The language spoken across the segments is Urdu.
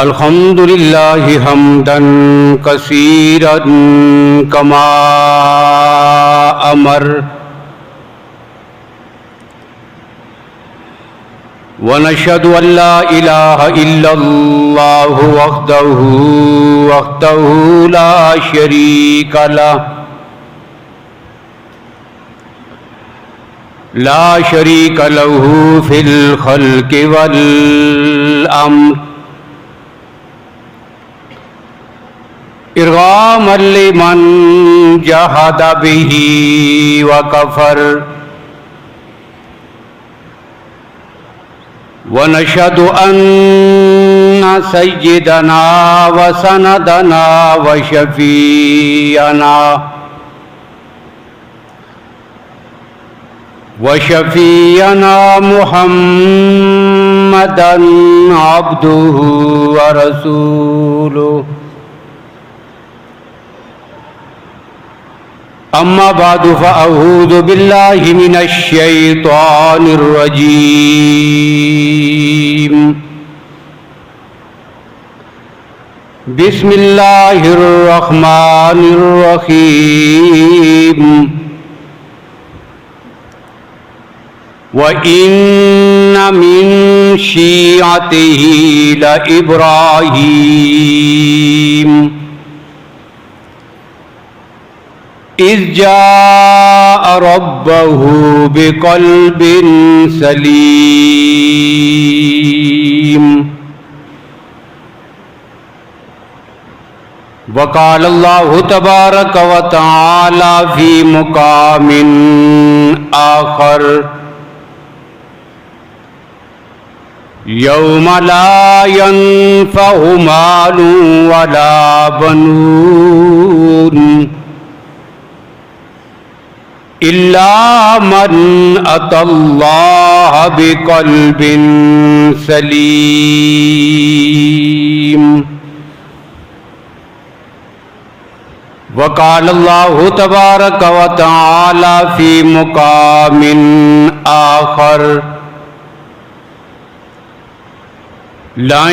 الحمد لله حمدا كثيرا كما أمر ونشهد أن لا إله إلا الله وحده لا شريك له في الخلق والأمر إرغاما لمن جحد به وكفر ونشهد أن سيدنا وسندنا وشفيعنا محمدا عبده ورسوله أما بعد فأعوذ بالله من الشيطان الرجيم بسم الله الرحمن الرحيم وَإِنَّ مِن شِيعَتِهِ لَإِبْرَاهِيمَ إِذْ جَاءَ رَبَّهُ بِقَلْبٍ سَلِيمٍ وقال الله تبارك وتعالى في مقام آخر يوم لا ينفع مال ولا بنون إلا من أتى الله بقلب سليم وقال الله تبارك وتعالى في مقام آخر لن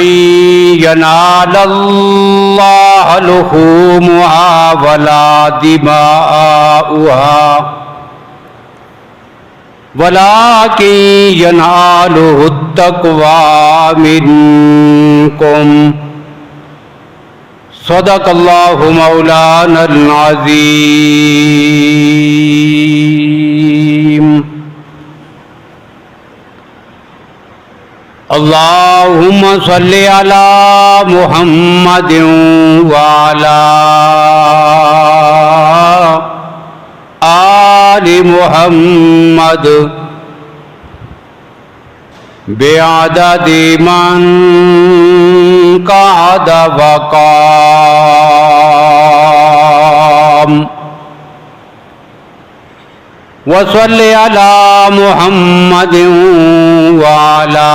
ينال الله لحومها ولا دماؤها ولكن يناله التقوى منكم صدق الله مولانا العظيم اللهم صل على محمد وعلى آل محمد بعدد من قعد وقام وصل على محمد وعلى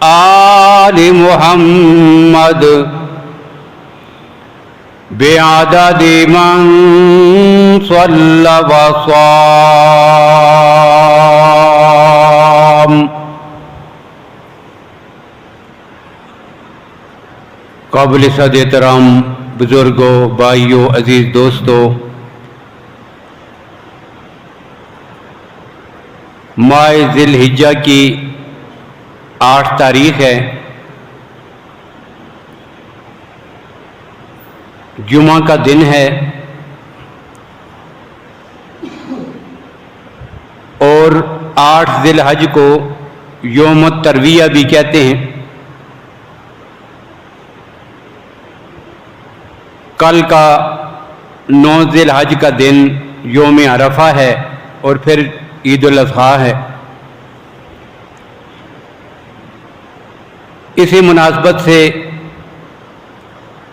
آل محمد بعدد من صلى وصام قابل صد احترام بزرگوں، بھائیوں، عزیز دوستوں، ماہ ذی الحجہ کی 8 تاریخ ہے، جمعہ کا دن ہے، اور 8 ذی الحج کو یوم الترویہ بھی کہتے ہیں۔ کل کا 9 ذی الحج کا دن یوم عرفہ ہے اور پھر عید الاضحیٰ ہے۔ اسی مناسبت سے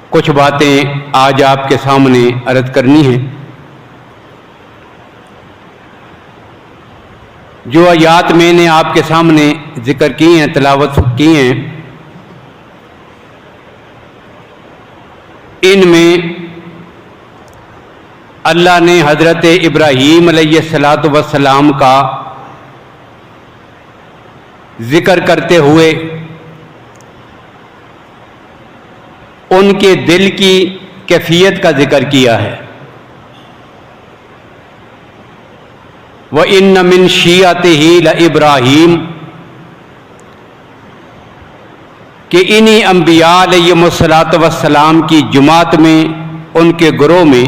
کچھ باتیں آج آپ کے سامنے عرض کرنی ہیں۔ جو آیات میں نے آپ کے سامنے ذکر کی ہیں، تلاوت کی ہیں، ان میں اللہ نے حضرت ابراہیم علیہ السلام کا ذکر کرتے ہوئے ان کے دل کی کیفیت کا ذکر کیا ہے۔ وَإِنَّ مِن شِيَعَتِهِ لَإِبْرَاهِيمَ، کہ انہی انبیاء علیہم السلام کی جماعت میں، ان کے گروہ میں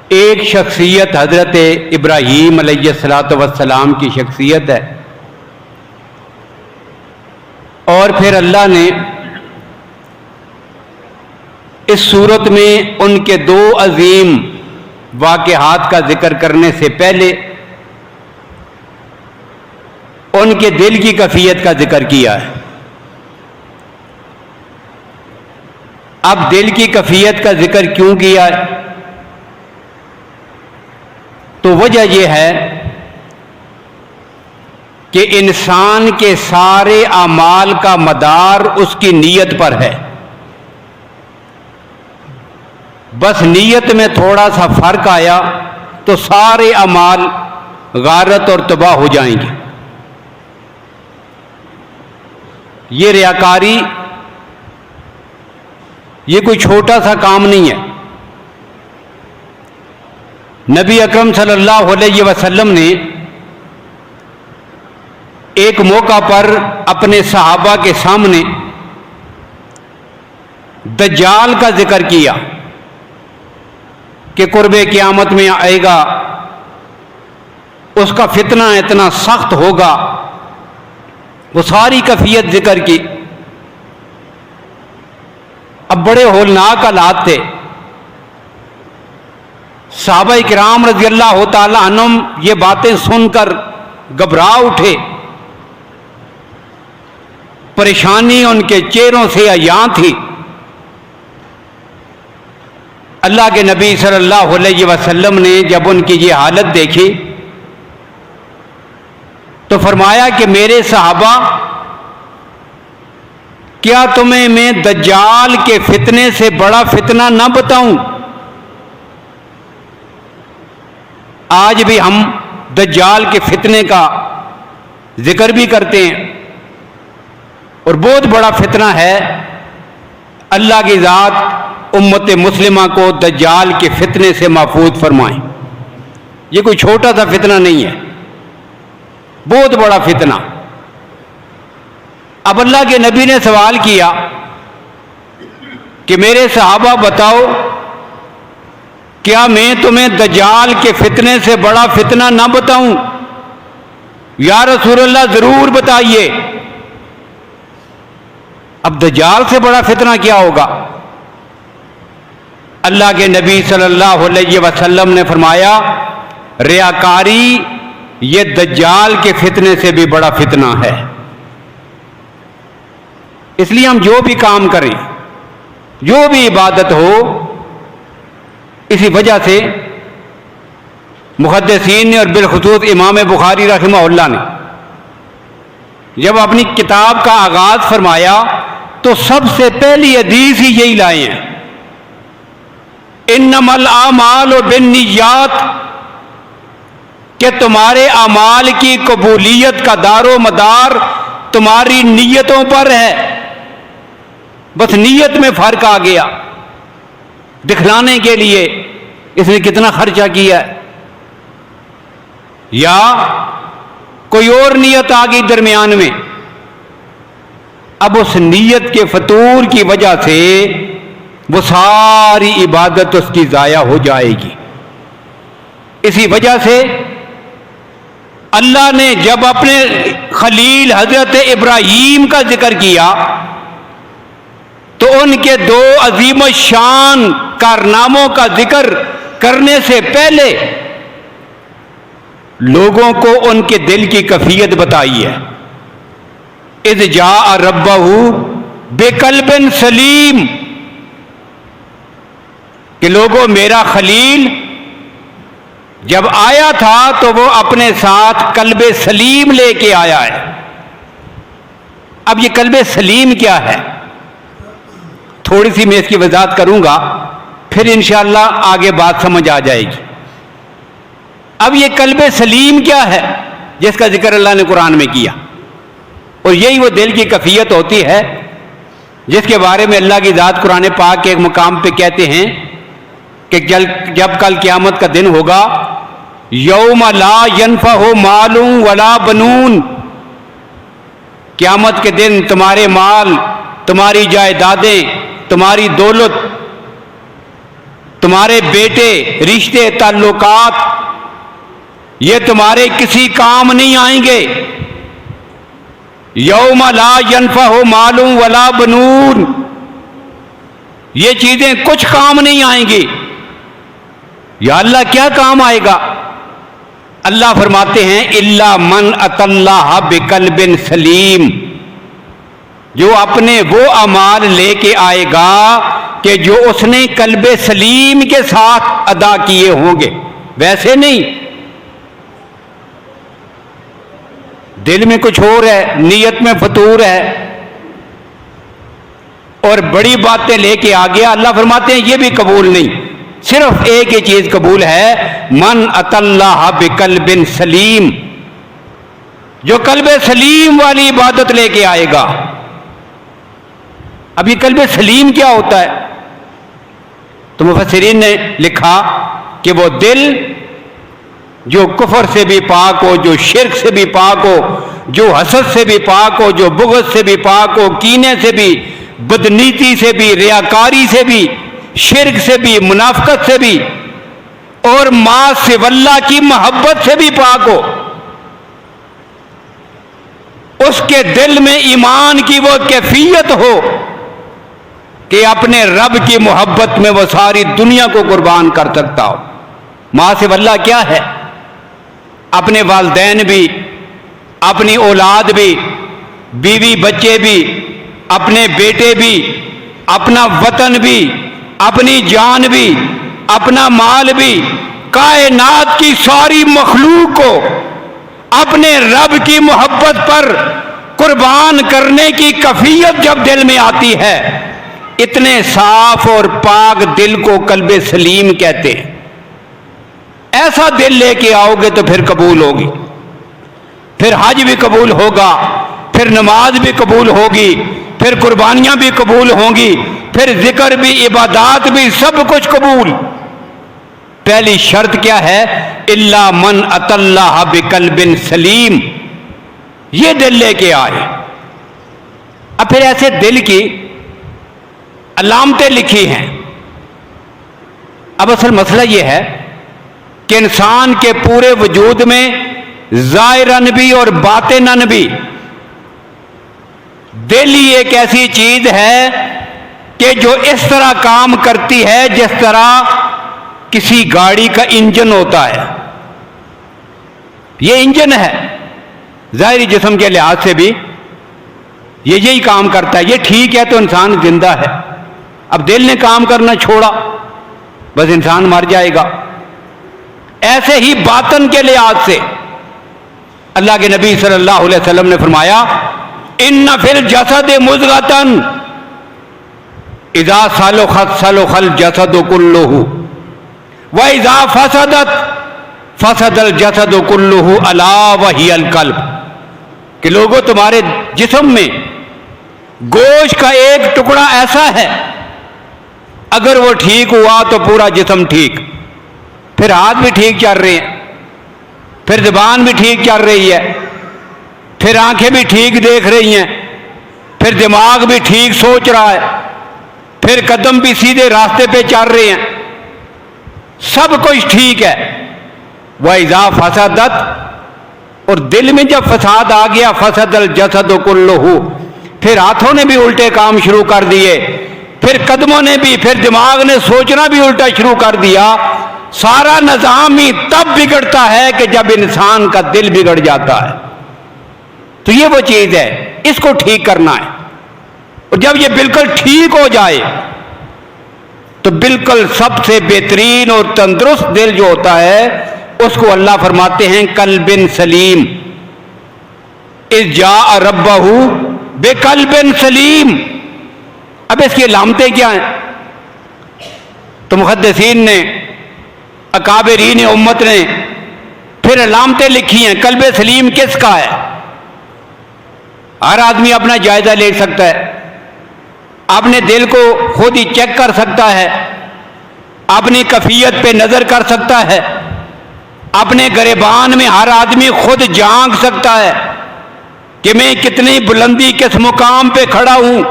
ایک شخصیت حضرت ابراہیم علیہ السلام کی شخصیت ہے۔ اور پھر اللہ نے اس صورت میں ان کے دو عظیم واقعات کا ذکر کرنے سے پہلے ان کے دل کی کیفیت کا ذکر کیا ہے۔ اب دل کی کیفیت کا ذکر کیوں کیا ہے؟ تو وجہ یہ ہے کہ انسان کے سارے اعمال کا مدار اس کی نیت پر ہے۔ بس نیت میں تھوڑا سا فرق آیا تو سارے اعمال غارت اور تباہ ہو جائیں گے۔ یہ ریاکاری یہ کوئی چھوٹا سا کام نہیں ہے۔ نبی اکرم صلی اللہ علیہ وسلم نے ایک موقع پر اپنے صحابہ کے سامنے دجال کا ذکر کیا کہ قرب قیامت میں آئے گا، اس کا فتنہ اتنا سخت ہوگا، وہ ساری کیفیت ذکر کی۔ اب بڑے ہولناک حالات تھے، صحابہ کرام رضی اللہ تعالی عنہم یہ باتیں سن کر گھبرا اٹھے، پریشانی ان کے چہروں سے عیاں تھی۔ اللہ کے نبی صلی اللہ علیہ وسلم نے جب ان کی یہ حالت دیکھی تو فرمایا کہ میرے صحابہ، کیا تمہیں میں دجال کے فتنے سے بڑا فتنہ نہ بتاؤں؟ آج بھی ہم دجال کے فتنے کا ذکر بھی کرتے ہیں، اور بہت بڑا فتنہ ہے۔ اللہ کی ذات امت مسلمہ کو دجال کے فتنے سے محفوظ فرمائیں۔ یہ کوئی چھوٹا سا فتنہ نہیں ہے، بہت بڑا فتنہ۔ اب اللہ کے نبی نے سوال کیا کہ میرے صحابہ بتاؤ، کیا میں تمہیں دجال کے فتنے سے بڑا فتنہ نہ بتاؤں؟ یا رسول اللہ ضرور بتائیے۔ اب دجال سے بڑا فتنہ کیا ہوگا؟ اللہ کے نبی صلی اللہ علیہ وسلم نے فرمایا، ریاکاری یہ دجال کے فتنے سے بھی بڑا فتنہ ہے۔ اس لیے ہم جو بھی کام کریں، جو بھی عبادت ہو، اسی وجہ سے محدثین نے اور بالخصوص امام بخاری رحمہ اللہ نے جب اپنی کتاب کا آغاز فرمایا تو سب سے پہلی حدیث ہی یہی لائے ہیں، انما الاعمال بالنیات، کہ تمہارے اعمال کی قبولیت کا دار و مدار تمہاری نیتوں پر ہے۔ بس نیت میں فرق آ گیا، دکھلانے کے لیے اس نے کتنا خرچہ کیا ہے، یا کوئی اور نیت آ گئی درمیان میں، اب اس نیت کے فطور کی وجہ سے وہ ساری عبادت اس کی ضائع ہو جائے گی۔ اسی وجہ سے اللہ نے جب اپنے خلیل حضرت ابراہیم کا ذکر کیا تو ان کے دو عظیم الشان کارناموں کا ذکر کرنے سے پہلے لوگوں کو ان کے دل کی کیفیت بتائی ہے۔ اذ جاء ربہ بقلب سلیم، کہ لوگوں میرا خلیل جب آیا تھا تو وہ اپنے ساتھ قلب سلیم لے کے آیا ہے۔ اب یہ قلب سلیم کیا ہے؟ تھوڑی سی میں اس کی وضاحت کروں گا، پھر انشاءاللہ آگے بات سمجھ آ جائے گی۔ اب یہ قلب سلیم کیا ہے؟ جس کا ذکر اللہ نے قرآن میں کیا. اور یہی وہ دل کی کیفیت ہوتی ہے جس کے بارے میں اللہ کی ذات قرآن پاک کے ایک مقام پہ کہتے ہیں کہ جب کل قیامت کا دن ہوگا، یوم لا ینفع مال ولا بنون، قیامت کے دن تمہارے مال، تمہاری جائیدادیں، تمہاری دولت، تمہارے بیٹے، رشتے، تعلقات، یہ تمہارے کسی کام نہیں آئیں گے. یوم لا ینفع مال ولا بنون، یہ چیزیں کچھ کام نہیں آئیں گی. یا اللہ کیا کام آئے گا؟ اللہ فرماتے ہیں الا من اتی اللہ بقلب سلیم، جو اپنے وہ اعمال لے کے آئے گا کہ جو اس نے قلب سلیم کے ساتھ ادا کیے ہوں گے، ویسے نہیں دل میں کچھ اور ہے، نیت میں فطور ہے اور بڑی باتیں لے کے آ گیا. اللہ فرماتے ہیں یہ بھی قبول نہیں. صرف ایک ہی چیز قبول ہے، من اتی اللہ بقلب سلیم، جو قلب سلیم والی عبادت لے کے آئے گا. اب یہ قلب سلیم کیا ہوتا ہے؟ تو مفسرین نے لکھا کہ وہ دل جو کفر سے بھی پاک ہو، جو شرک سے بھی پاک ہو، جو حسد سے بھی پاک ہو، جو بغض سے بھی پاک ہو، کینے سے بھی، بدنیتی سے بھی، ریاکاری سے بھی، شرک سے بھی، منافقت سے بھی، اور ما سوی اللہ کی محبت سے بھی پاک ہو. اس کے دل میں ایمان کی وہ کیفیت ہو کہ اپنے رب کی محبت میں وہ ساری دنیا کو قربان کر سکتا ہو. ما سوی اللہ کیا ہے؟ اپنے والدین بھی، اپنی اولاد بھی، بیوی بچے بھی، اپنے بیٹے بھی، اپنا وطن بھی، اپنی جان بھی، اپنا مال بھی، کائنات کی ساری مخلوق کو اپنے رب کی محبت پر قربان کرنے کی کیفیت جب دل میں آتی ہے، اتنے صاف اور پاک دل کو قلب سلیم کہتے ہیں. ایسا دل لے کے آؤ گے تو پھر قبول ہوگی، پھر حج بھی قبول ہوگا، پھر نماز بھی قبول ہوگی، پھر قربانیاں بھی قبول ہوں گی، پھر ذکر بھی، عبادات بھی، سب کچھ قبول. پہلی شرط کیا ہے؟ الا من اتی اللہ بقلب سلیم، یہ دل لے کے آئے. اب پھر ایسے دل کی علامتیں لکھی ہیں. اب اصل مسئلہ یہ ہے کہ انسان کے پورے وجود میں ظاہراً بھی اور باطناً بھی دل ہی ایک ایسی چیز ہے کہ جو اس طرح کام کرتی ہے جس طرح کسی گاڑی کا انجن ہوتا ہے. یہ انجن ہے، ظاہری جسم کے لحاظ سے بھی یہ یہی کام کرتا ہے. یہ ٹھیک ہے تو انسان زندہ ہے. اب دل نے کام کرنا چھوڑا، بس انسان مر جائے گا. ایسے ہی باطن کے لحاظ سے اللہ کے نبی صلی اللہ علیہ وسلم نے فرمایا ان فی الجسد مضغۃ اذا صلحت صلح الجسد کلہ واذا فسدت فسد الجسد کلہ الا وہی القلب. کہ لوگوں تمہارے جسم میں گوشت کا ایک ٹکڑا ایسا ہے، اگر وہ ٹھیک ہوا تو پورا جسم ٹھیک، پھر ہاتھ بھی ٹھیک چل رہے ہیں، پھر زبان بھی ٹھیک چل رہی ہے، پھر آنکھیں بھی ٹھیک دیکھ رہی ہیں، پھر دماغ بھی ٹھیک سوچ رہا ہے، پھر قدم بھی سیدھے راستے پہ چل رہے ہیں، سب کچھ ٹھیک ہے. وَإِذَا فَسَدَتْ، اور دل میں جب فساد آ گیا، فسد الجسد کلہ، پھر ہاتھوں نے بھی الٹے کام شروع کر دیے، پھر قدموں نے بھی، پھر دماغ نے سوچنا بھی الٹا شروع کر دیا. سارا نظام ہی تب بگڑتا ہے کہ جب انسان کا دل بگڑ جاتا ہے. تو یہ وہ چیز ہے، اس کو ٹھیک کرنا ہے. اور جب یہ بالکل ٹھیک ہو جائے تو بالکل سب سے بہترین اور تندرست دل جو ہوتا ہے اس کو اللہ فرماتے ہیں قلب سلیم. اذ جاء ربہ بقلب سلیم. اب اس کی علامتیں کیا ہیں؟ تو محدثین نے، اکابرین امت نے پھر علامتیں لکھی ہیں. قلب سلیم کس کا ہے؟ ہر آدمی اپنا جائزہ لے سکتا ہے، اپنے دل کو خود ہی چیک کر سکتا ہے، اپنی کیفیت پہ نظر کر سکتا ہے، اپنے گریبان میں ہر آدمی خود جھانک سکتا ہے کہ میں کتنی بلندی کس مقام پہ کھڑا ہوں،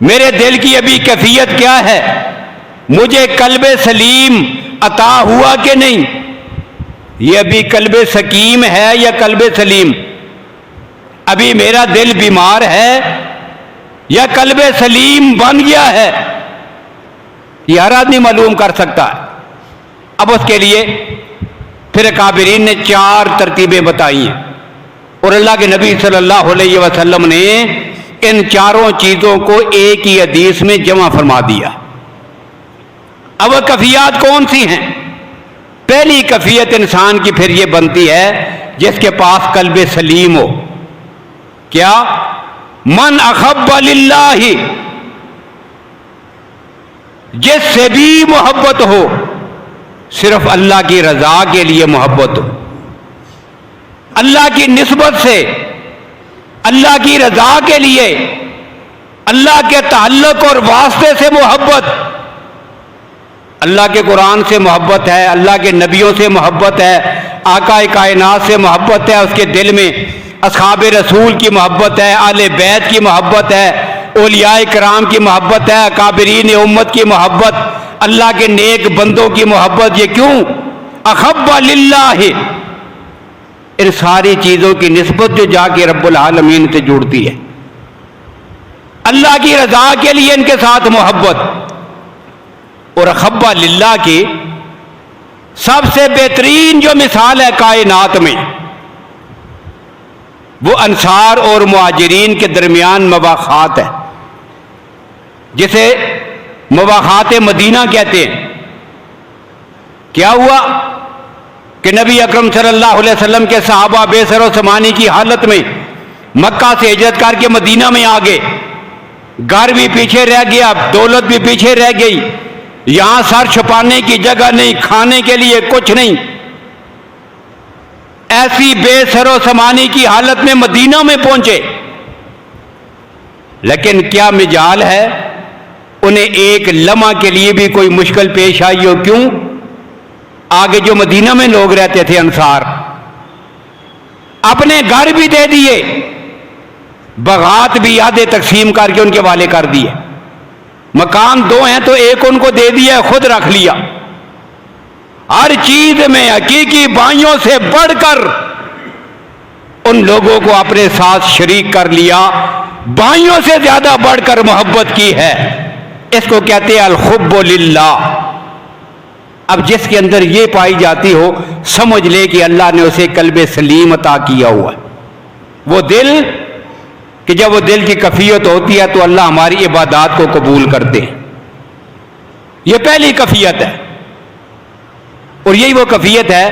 میرے دل کی ابھی کیفیت کیا ہے، مجھے قلب سلیم عطا ہوا کہ نہیں، یہ ابھی قلب سقیم ہے یا قلب سلیم، ابھی میرا دل بیمار ہے یا قلب سلیم بن گیا ہے، یہ ہر آدمی معلوم کر سکتا ہے. اب اس کے لیے پھر اکابرین نے 4 ترتیبیں بتائی ہیں اور اللہ کے نبی صلی اللہ علیہ وسلم نے ان 4 چیزوں کو ایک ہی حدیث میں جمع فرما دیا. اب وہ کیفیات کون سی ہیں؟ پہلی کیفیت انسان کی پھر یہ بنتی ہے جس کے پاس قلب سلیم ہو. کیا؟ من احب للہ، جس سے بھی محبت ہو صرف اللہ کی رضا کے لیے محبت ہو، اللہ کی نسبت سے، اللہ کی رضا کے لیے، اللہ کے تعلق اور واسطے سے محبت، اللہ کے قرآن سے محبت ہے، اللہ کے نبیوں سے محبت ہے، آقا کائنات سے محبت ہے، اس کے دل میں اصحاب رسول کی محبت ہے، اہل بیت کی محبت ہے، اولیاء کرام کی محبت ہے، اکابرین امت کی محبت، اللہ کے نیک بندوں کی محبت. یہ کیوں؟ احب للہ، ان ساری چیزوں کی نسبت جو جا کے رب العالمین سے جڑتی ہے، اللہ کی رضا کے لیے ان کے ساتھ محبت. اور احب للہ کی سب سے بہترین جو مثال ہے کائنات میں، وہ انصار اور مہاجرین کے درمیان مواخات ہے، جسے مواخات مدینہ کہتے ہیں. کیا ہوا کہ نبی اکرم صلی اللہ علیہ وسلم کے صحابہ بے سر و سامانی کی حالت میں مکہ سے ہجرت کر کے مدینہ میں آ گئے. گھر بھی پیچھے رہ گیا، دولت بھی پیچھے رہ گئی، یہاں سر چھپانے کی جگہ نہیں، کھانے کے لیے کچھ نہیں. ایسی بے سر و سامانی کی حالت میں مدینہ میں پہنچے. لیکن کیا مجال ہے انہیں ایک لمحہ کے لیے بھی کوئی مشکل پیش آئی ہو؟ کیوں؟ آگے جو مدینہ میں لوگ رہتے تھے انصار، اپنے گھر بھی دے دیے، باغات بھی آدھے تقسیم کر کے ان کے والے کر دیے. مکان 2 ہیں تو ایک ان کو دے دیا، خود رکھ لیا. ہر چیز میں حقیقی بھائیوں سے بڑھ کر ان لوگوں کو اپنے ساتھ شریک کر لیا، بھائیوں سے زیادہ بڑھ کر محبت کی ہے. اس کو کہتے ہیں الحب للہ. اب جس کے اندر یہ پائی جاتی ہو، سمجھ لے کہ اللہ نے اسے قلب سلیم عطا کیا ہوا ہے. وہ دل کہ جب وہ دل کی کیفیت ہوتی ہے تو اللہ ہماری عبادات کو قبول کرتے ہیں. یہ پہلی کیفیت ہے، اور یہی وہ کیفیت ہے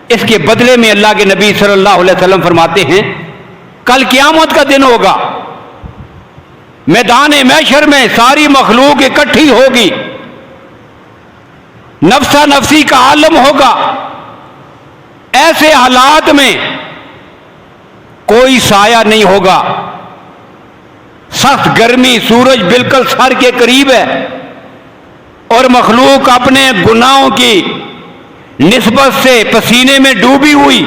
اس کے بدلے میں اللہ کے نبی صلی اللہ علیہ وسلم فرماتے ہیں کل قیامت کا دن ہوگا، میدان محشر میں ساری مخلوق اکٹھی ہوگی، نفسا نفسی کا عالم ہوگا. ایسے حالات میں کوئی سایہ نہیں ہوگا، سخت گرمی، سورج بالکل سر کے قریب ہے، اور مخلوق اپنے گناہوں کی نسبت سے پسینے میں ڈوبی ہوئی.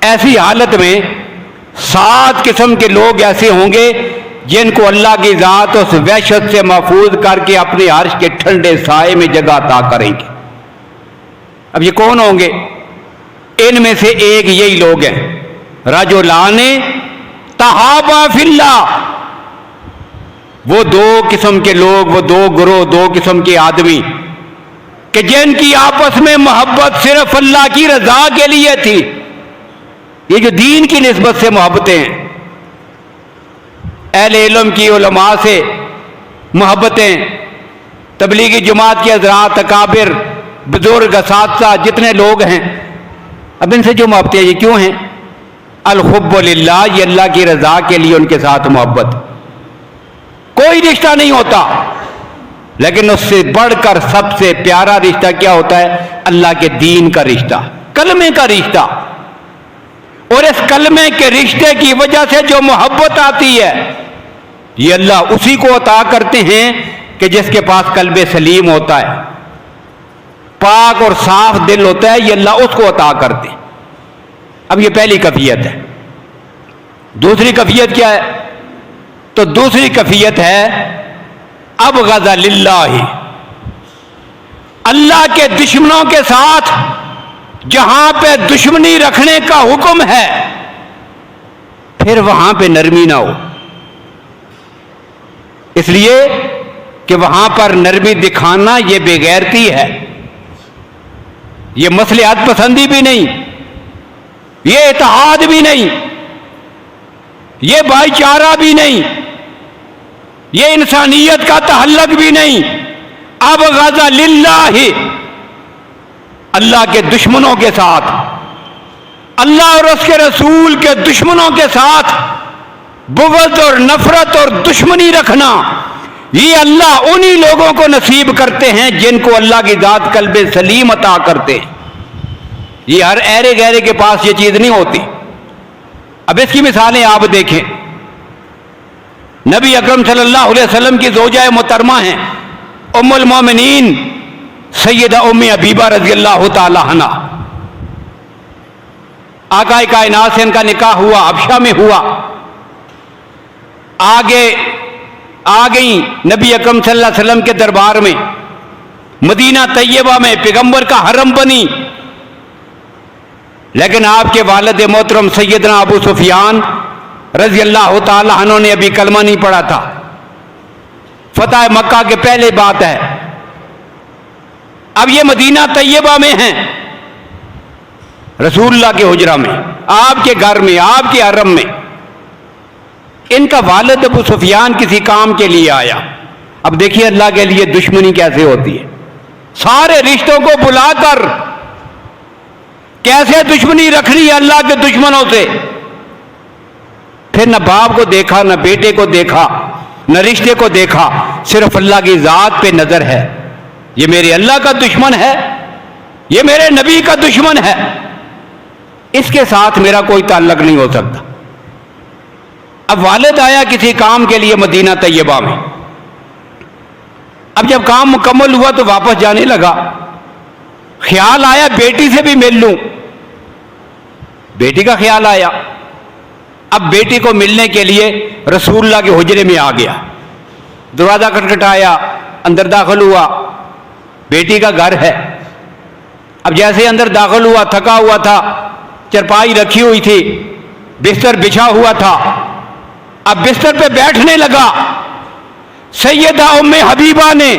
ایسی حالت میں 7 قسم کے لوگ ایسے ہوں گے جن کو اللہ کی ذات اس وحشت سے محفوظ کر کے اپنے عرش کے ٹھنڈے سائے میں جگہ عطا کریں گے. اب یہ کون ہوں گے؟ ان میں سے ایک یہی لوگ ہیں، رجلان تحابا فی اللہ. وہ 2 قسم کے لوگ، وہ 2 گروہ، 2 قسم کے آدمی کہ جن کی آپس میں محبت صرف اللہ کی رضا کے لیے تھی. یہ جو دین کی نسبت سے محبتیں ہیں، اہل علم کی، علماء سے محبتیں، تبلیغی جماعت کے حضرات، اکابر، بزرگ، اساتذہ، جتنے لوگ ہیں، اب ان سے جو محبتیں یہ کیوں ہیں؟ الحب للہ، یہ اللہ کی رضا کے لیے ان کے ساتھ محبت. کوئی رشتہ نہیں ہوتا لیکن اس سے بڑھ کر سب سے پیارا رشتہ کیا ہوتا ہے؟ اللہ کے دین کا رشتہ، کلمے کا رشتہ. اور اس کلمے کے رشتے کی وجہ سے جو محبت آتی ہے یہ اللہ اسی کو عطا کرتے ہیں کہ جس کے پاس قلب سلیم ہوتا ہے، پاک اور صاف دل ہوتا ہے، یہ اللہ اس کو عطا کرتے ہیں. اب یہ پہلی کیفیت ہے. دوسری کیفیت کیا ہے؟ تو دوسری کیفیت ہے ابغض للہ، اللہ کے دشمنوں کے ساتھ جہاں پہ دشمنی رکھنے کا حکم ہے پھر وہاں پہ نرمی نہ ہو، اس لیے کہ وہاں پر نرمی دکھانا یہ بے غیرتی ہے، یہ مصلحت پسندی بھی نہیں، یہ اتحاد بھی نہیں، یہ بھائی چارہ بھی نہیں، یہ انسانیت کا تحلق بھی نہیں. ابغض للہ، اللہ کے دشمنوں کے ساتھ، اللہ اور اس کے رسول کے دشمنوں کے ساتھ بغض اور نفرت اور دشمنی رکھنا، یہ اللہ انہی لوگوں کو نصیب کرتے ہیں جن کو اللہ کی ذات قلب سلیم عطا کرتے ہیں. یہ ہر ایرے گہرے کے پاس یہ چیز نہیں ہوتی. اب اس کی مثالیں آپ دیکھیں. نبی اکرم صلی اللہ علیہ وسلم کی زوجہ محترمہ ہیں ام المومنین سیدہ ام حبیبہ رضی اللہ تعالی عنہ. آقا کائنات سے ان کا نکاح ہوا، حبشہ میں ہوا. آگے آ گئیں نبی اکرم صلی اللہ علیہ وسلم کے دربار میں، مدینہ طیبہ میں پیغمبر کا حرم بنی. لیکن آپ کے والد محترم سیدنا ابو سفیان رضی اللہ تعالی عنہ نے ابھی کلمہ نہیں پڑھا تھا. فتح مکہ کے پہلے بات ہے. اب یہ مدینہ طیبہ میں ہیں، رسول اللہ کے حجرہ میں، آپ کے گھر میں، آپ کے حرم میں. ان کا والد ابو سفیان کسی کام کے لیے آیا. اب دیکھیے اللہ کے لیے دشمنی کیسے ہوتی ہے، سارے رشتوں کو بلا کر کیسے دشمنی رکھنی ہے اللہ کے دشمنوں سے. پھر نہ باپ کو دیکھا، نہ بیٹے کو دیکھا، نہ رشتے کو دیکھا، صرف اللہ کی ذات پہ نظر ہے. یہ میرے اللہ کا دشمن ہے، یہ میرے نبی کا دشمن ہے، اس کے ساتھ میرا کوئی تعلق نہیں ہو سکتا. اب والد آیا کسی کام کے لیے مدینہ طیبہ میں. اب جب کام مکمل ہوا تو واپس جانے لگا. خیال آیا بیٹی سے بھی مل لوں، بیٹی کا خیال آیا. اب بیٹی کو ملنے کے لیے رسول اللہ کے حجرے میں آ گیا. دروازہ کھٹکھٹایا، اندر داخل ہوا. بیٹی کا گھر ہے. اب جیسے اندر داخل ہوا، تھکا ہوا تھا، چرپائی رکھی ہوئی تھی، بستر بچھا ہوا تھا. اب بستر پہ بیٹھنے لگا. سیدہ ام حبیبہ نے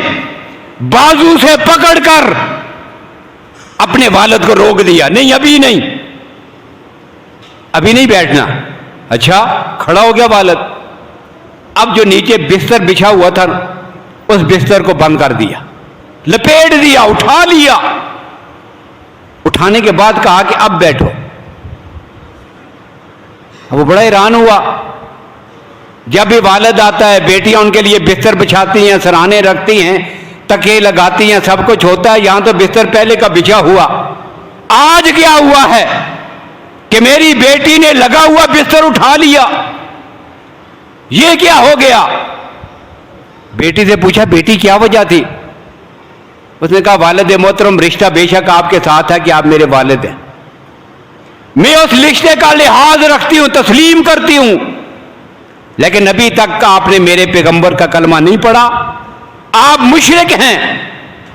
بازو سے پکڑ کر اپنے والد کو روک دیا. نہیں، ابھی نہیں، ابھی نہیں بیٹھنا. اچھا، کھڑا ہو گیا والد. اب جو نیچے بستر بچھا ہوا تھا اس بستر کو بند کر دیا، لپیٹ دیا، اٹھا لیا. اٹھانے کے بعد کہا کہ اب بیٹھو. اب وہ بڑا حیران ہوا. جب بھی والد آتا ہے بیٹیاں ان کے لیے بستر بچھاتی ہیں، سرہانے رکھتی ہیں، تکیے لگاتی ہیں، سب کچھ ہوتا ہے. یہاں تو بستر پہلے کا بچھا ہوا. آج کیا ہوا ہے کہ میری بیٹی نے لگا ہوا بستر اٹھا لیا؟ یہ کیا ہو گیا؟ بیٹی سے پوچھا بیٹی کیا وجہ تھی؟ اس نے کہا والد محترم رشتہ بے شک آپ کے ساتھ ہے کہ آپ میرے والد ہیں، میں اس رشتے کا لحاظ رکھتی ہوں، تسلیم کرتی ہوں، لیکن ابھی تک کا آپ نے میرے پیغمبر کا کلمہ نہیں پڑھا. آپ مشرک ہیں،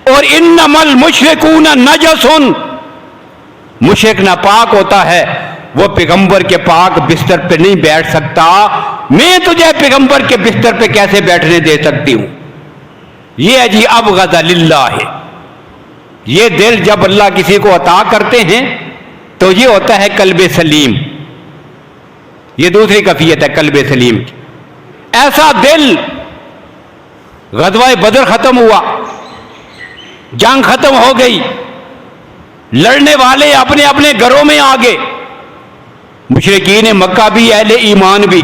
اور انما المشرکون نجس، مشرک ناپاک ہوتا ہے، وہ پیغمبر کے پاک بستر پہ نہیں بیٹھ سکتا. میں تجھے پیغمبر کے بستر پہ کیسے بیٹھنے دے سکتی ہوں؟ یہ ہے جی ابغض للہ ہے. یہ دل جب اللہ کسی کو عطا کرتے ہیں تو یہ ہوتا ہے قلب سلیم. یہ دوسری کیفیت ہے قلب سلیم کی. ایسا دل، غزوہ بدر ختم ہوا، جنگ ختم ہو گئی، لڑنے والے اپنے اپنے گھروں میں آ گئے، مشرکین مکہ بھی، اہل ایمان بھی.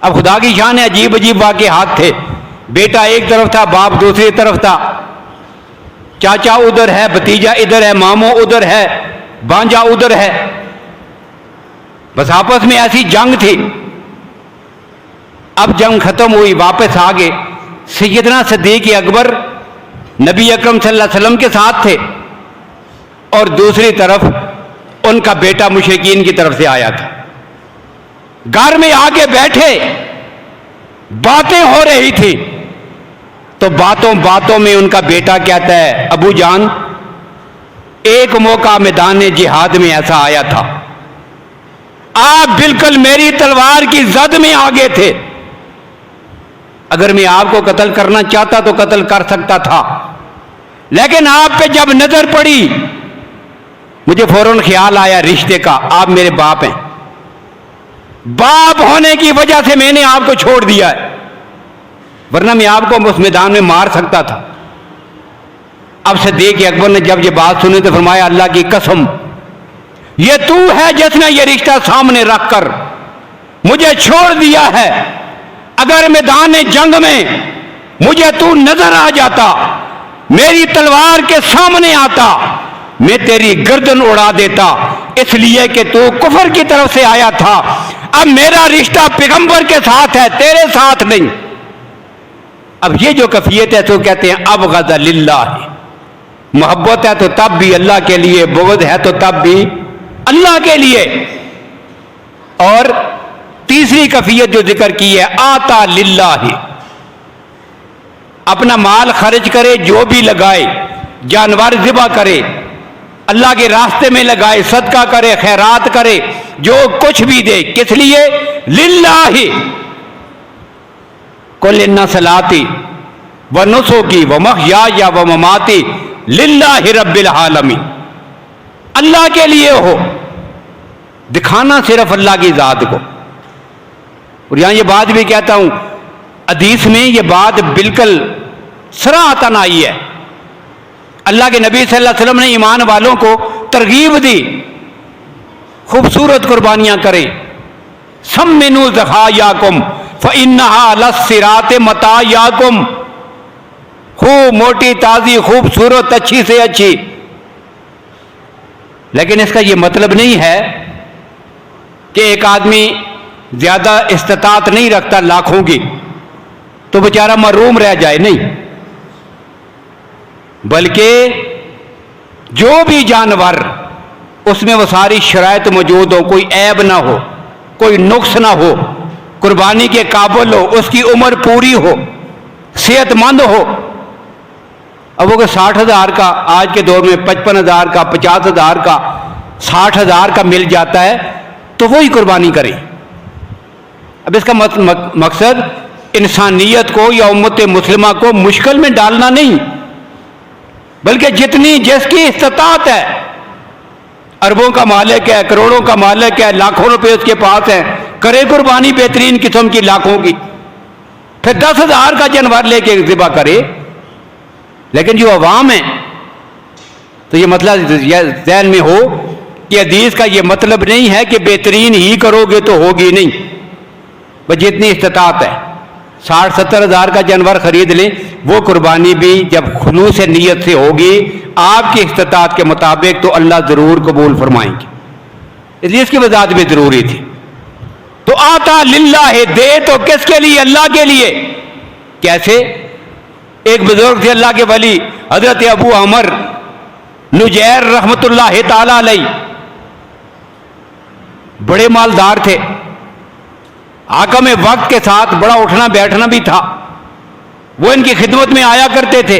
اب خدا کی شان ہے، عجیب عجیب واقعات تھے. بیٹا ایک طرف تھا، باپ دوسری طرف تھا، چاچا ادھر ہے، بھتیجا ادھر ہے، ماموں ادھر ہے، بانجا ادھر ہے، بس آپس میں ایسی جنگ تھی۔ اب جنگ ختم ہوئی، واپس آ گئے۔ سیدنا صدیق اکبر نبی اکرم صلی اللہ علیہ وسلم کے ساتھ تھے، اور دوسری طرف ان کا بیٹا مشرکین کی طرف سے آیا تھا۔ گھر میں آ کے بیٹھے، باتیں ہو رہی تھی، تو باتوں باتوں میں ان کا بیٹا کہتا ہے، ابو جان ایک موقع میدان جہاد میں ایسا آیا تھا، آپ بالکل میری تلوار کی زد میں آگے تھے، اگر میں آپ کو قتل کرنا چاہتا تو قتل کر سکتا تھا، لیکن آپ پہ جب نظر پڑی مجھے فوراً خیال آیا رشتے کا، آپ میرے باپ ہیں، باپ ہونے کی وجہ سے میں نے آپ کو چھوڑ دیا ہے، ورنہ میں آپ کو اس میدان میں مار سکتا تھا۔ اب صدیق اکبر نے جب یہ بات سنی تو فرمایا، اللہ کی قسم یہ تو ہے جس نے یہ رشتہ سامنے رکھ کر مجھے چھوڑ دیا ہے، اگر میدان جنگ میں مجھے تو نظر آ جاتا، میری تلوار کے سامنے آتا، میں تیری گردن اڑا دیتا، اس لیے کہ تو کفر کی طرف سے آیا تھا، اب میرا رشتہ پیغمبر کے ساتھ ہے، تیرے ساتھ نہیں۔ اب یہ جو کیفیت ہے تو کہتے ہیں ابغض للہ، محبت ہے تو تب بھی اللہ کے لیے، بغض ہے تو تب بھی اللہ کے لیے۔ اور تیسری کیفیت جو ذکر کی ہے، آتا للہ، اپنا مال خرچ کرے، جو بھی لگائے، جانور ذبح کرے، اللہ کے راستے میں لگائے، صدقہ کرے، خیرات کرے، جو کچھ بھی دے، کس لیے؟ للہ، قل ان صلاتی ونسکی ومحیای ومماتی للہ رب العالمین، اللہ کے لیے ہو، دکھانا صرف اللہ کی ذات کو۔ اور یہاں یہ بات بھی کہتا ہوں، حدیث میں یہ بات بالکل صراحتاً آئی ہے، اللہ کے نبی صلی اللہ علیہ وسلم نے ایمان والوں کو ترغیب دی، خوبصورت قربانیاں کریں، سمنوا ضحایاکم فإنہا للصراط مطایاکم، خوب موٹی، تازی، خوبصورت، اچھی سے اچھی۔ لیکن اس کا یہ مطلب نہیں ہے کہ ایک آدمی زیادہ استطاعت نہیں رکھتا لاکھوں کی تو بیچارہ محروم رہ جائے، نہیں، بلکہ جو بھی جانور اس میں وہ ساری شرائط موجود ہو، کوئی عیب نہ ہو، کوئی نقص نہ ہو، قربانی کے قابل ہو، اس کی عمر پوری ہو، صحت مند ہو۔ اب وہ کہ 60,000 کا آج کے دور میں 55,000 کا، 50,000 کا، 60,000 کا مل جاتا ہے تو وہی قربانی کرے۔ اب اس کا مقصد انسانیت کو یا امت مسلمہ کو مشکل میں ڈالنا نہیں، بلکہ جتنی جس کی استطاعت ہے، اربوں کا مالک ہے، کروڑوں کا مالک ہے، لاکھوں روپے اس کے پاس ہے، کرے قربانی بہترین قسم کی، لاکھوں کی، پھر 10,000 کا جانور لے کے ذبح کرے۔ لیکن جو عوام ہے تو یہ مطلب ذہن میں ہو کہ حدیث کا یہ مطلب نہیں ہے کہ بہترین ہی کرو گے تو ہوگی، نہیں، بس جتنی استطاعت ہے 60-70,000 کا جانور خرید لیں، وہ قربانی بھی جب خلوص نیت سے ہوگی آپ کی استطاعت کے مطابق تو اللہ ضرور قبول فرمائیں گے، اس لیے اس کی وضاحت بھی ضروری تھی۔ تو آتا للہ، دے تو کس کے لیے؟ اللہ کے لیے۔ کیسے؟ ایک بزرگ تھے اللہ کے ولی حضرت ابو عمر نجیر رحمت اللہ تعالی علیہ، بڑے مالدار تھے، حاکم وقت کے ساتھ بڑا اٹھنا بیٹھنا بھی تھا، وہ ان کی خدمت میں آیا کرتے تھے۔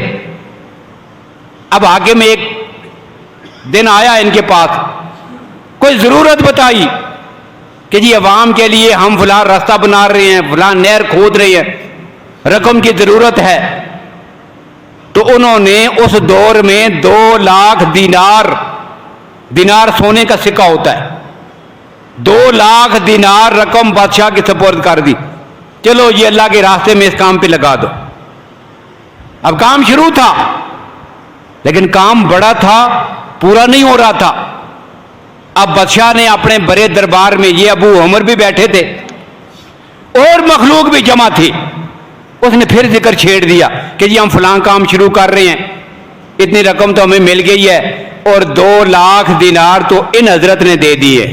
اب حاکم ایک دن آیا ان کے پاس، کوئی ضرورت بتائی کہ جی عوام کے لیے ہم فلاں راستہ بنا رہے ہیں، فلاں نہر کھود رہے ہیں، رقم کی ضرورت ہے۔ تو انہوں نے اس دور میں 2 لاکھ دینار سونے کا سکہ ہوتا ہے، 2 لاکھ دینار رقم بادشاہ کی سپرد کر دی، چلو یہ اللہ کے راستے میں اس کام پہ لگا دو۔ اب کام شروع تھا، لیکن کام بڑا تھا، پورا نہیں ہو رہا تھا۔ اب بادشاہ نے اپنے بڑے دربار میں، یہ ابو عمر بھی بیٹھے تھے اور مخلوق بھی جمع تھی، اس نے پھر ذکر چھیڑ دیا کہ جی ہم فلاں کام شروع کر رہے ہیں، اتنی رقم تو ہمیں مل گئی ہے، اور 2 لاکھ دینار تو ان حضرت نے دے دیے،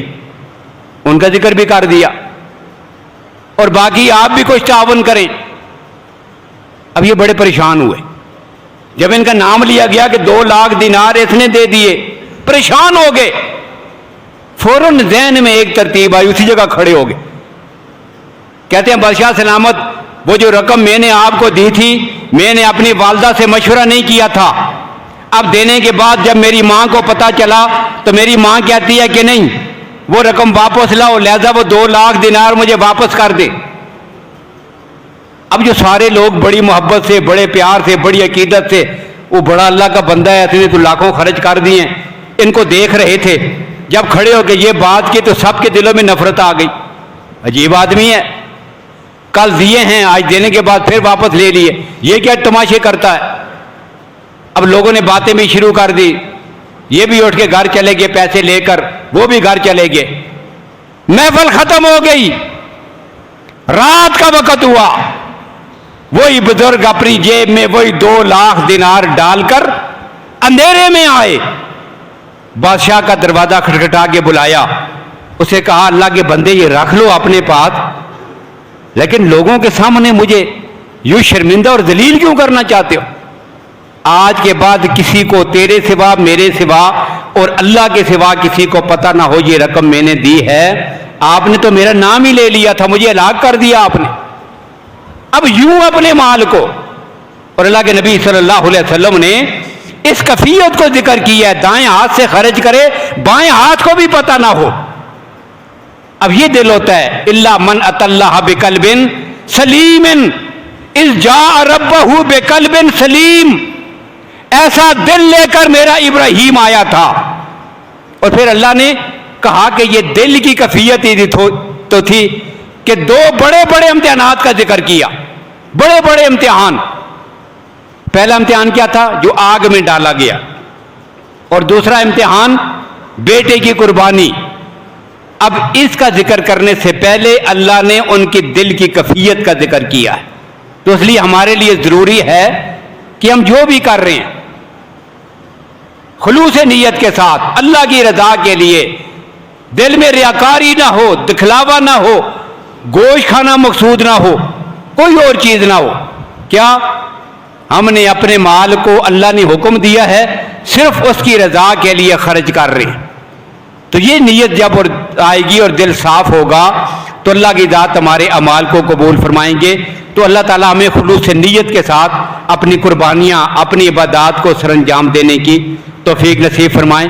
ان کا ذکر بھی کر دیا، اور باقی آپ بھی کچھ تعاون کریں۔ اب یہ بڑے پریشان ہوئے جب ان کا نام لیا گیا کہ 2 لاکھ دینار اس نے دے دیے، پریشان ہو گئے۔ فوراً ذہن میں ایک ترتیب آئی، اسی جگہ کھڑے ہو گئے، کہتے ہیں بادشاہ سلامت، وہ جو رقم میں نے آپ کو دی تھی، میں نے اپنی والدہ سے مشورہ نہیں کیا تھا، اب دینے کے بعد جب میری ماں کو پتا چلا تو میری ماں کہتی ہے کہ نہیں، وہ رقم واپس لاؤ، لہذا وہ 2 لاکھ دینار مجھے واپس کر دے۔ اب جو سارے لوگ بڑی محبت سے، بڑے پیار سے، بڑی عقیدت سے، وہ بڑا اللہ کا بندہ ہے، اتنے تو لاکھوں خرچ کر دیے ہیں، ان کو دیکھ رہے تھے، جب کھڑے ہو کے یہ بات کی تو سب کے دلوں میں نفرت آ گئی، عجیب آدمی ہے، کل دیے ہیں، آج دینے کے بعد پھر واپس لے لیے، یہ کیا تماشے کرتا ہے۔ اب لوگوں نے باتیں بھی شروع کر دی، یہ بھی اٹھ کے گھر چلے گئے پیسے لے کر، وہ بھی گھر چلے گئے، محفل ختم ہو گئی، رات کا وقت ہوا، وہی بزرگ اپنی جیب میں وہی 2 لاکھ دینار ڈال کر اندھیرے میں آئے، بادشاہ کا دروازہ کھٹکھٹا کے بلایا، اسے کہا اللہ کے بندے یہ رکھ لو اپنے پاس، لیکن لوگوں کے سامنے مجھے یوں شرمندہ اور ذلیل کیوں کرنا چاہتے ہو؟ آج کے بعد کسی کو تیرے سوا، میرے سوا اور اللہ کے سوا کسی کو پتہ نہ ہو یہ رقم میں نے دی ہے، آپ نے تو میرا نام ہی لے لیا تھا، مجھے ہلاک کر دیا آپ نے، اب یوں اپنے مال کو۔ اور اللہ کے نبی صلی اللہ علیہ وسلم نے اس کفیت کو ذکر کیا ہے، دائیں ہاتھ سے خرچ کرے، بائیں ہاتھ کو بھی پتہ نہ ہو۔ اب یہ دل ہوتا ہے الا من اتى اللہ بقلب سلیم اذ جاء ربہ بقلب سلیم، ایسا دل لے کر میرا ابراہیم آیا تھا۔ اور پھر اللہ نے کہا کہ یہ دل کی کیفیت ہی تو تھی کہ 2 بڑے بڑے امتحانات کا ذکر کیا، بڑے بڑے امتحان۔ پہلا امتحان کیا تھا؟ جو آگ میں ڈالا گیا، اور دوسرا امتحان بیٹے کی قربانی۔ اب اس کا ذکر کرنے سے پہلے اللہ نے ان کی دل کی کیفیت کا ذکر کیا ہے، تو اس لیے ہمارے لیے ضروری ہے کہ ہم جو بھی کر رہے ہیں خلوص نیت کے ساتھ، اللہ کی رضا کے لیے، دل میں ریاکاری نہ ہو، دکھلاوا نہ ہو، گوشت کھانا مقصود نہ ہو، کوئی اور چیز نہ ہو۔ کیا ہم نے اپنے مال کو اللہ نے حکم دیا ہے صرف اس کی رضا کے لیے خرچ کر رہے ہیں، تو یہ نیت جب آئے گی اور دل صاف ہوگا تو اللہ کی ذات ہمارے اعمال کو قبول فرمائیں گے۔ تو اللہ تعالیٰ ہمیں خلوص نیت کے ساتھ اپنی قربانیاں، اپنی عبادات کو سر انجام دینے کی توفیق نصیب فرمائیں۔